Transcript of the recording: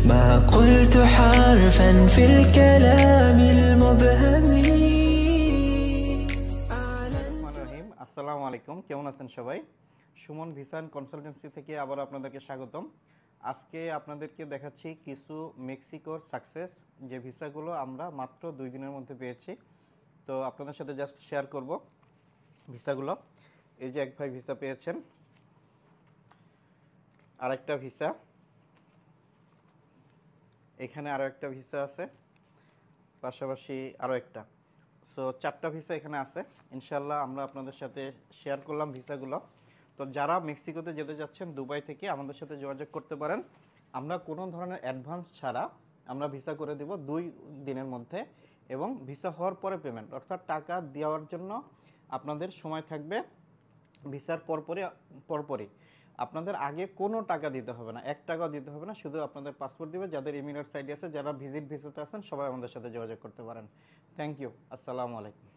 ما قلت حرفا في الكلام المبهم. রহিম আসসালামু আলাইকুম, কেমন আছেন সবাই? সুমন ভিসা এন্ড কনসালটেন্সি থেকে আবার আপনাদেরকে স্বাগতম। আজকে আপনাদেরকে দেখাচ্ছি কিছু মেক্সিকোর সাকসেস, যে ভিসাগুলো আমরা মাত্র 2 দিনের মধ্যে পেয়েছি। তো আপনাদের সাথে জাস্ট শেয়ার করব ভিসাগুলো। এই যে এক ভাই ভিসা পেয়েছেন, আরেকটা ভিসা, এখানে আরও একটা ভিসা আছে, পাশাপাশি আরও একটা। সো 4টা ভিসা এখানে আছে। ইনশাল্লাহ আমরা আপনাদের সাথে শেয়ার করলাম ভিসাগুলো। তো যারা মেক্সিকোতে যেতে যাচ্ছেন দুবাই থেকে আমাদের সাথে যোগাযোগ করতে পারেন। আমরা কোনো ধরনের অ্যাডভান্স ছাড়া আমরা ভিসা করে দেব 2 দিনের মধ্যে, এবং ভিসা হওয়ার পরে পেমেন্ট, অর্থাৎ টাকা দেওয়ার জন্য আপনাদের সময় থাকবে ভিসার পরপরই। আপনাদের আগে কোনো টাকা দিতে হবে না, 1 টাকাও দিতে হবে না, শুধু আপনাদের পাসপোর্ট দিবে। যাদের এমিরেটস আইডি আছে, যারা ভিজিট ভিসাতে আছেন, সবাই আমাদের সাথে যোগাযোগ করতে পারেন। থ্যাংক ইউ, আসসালামু আলাইকুম।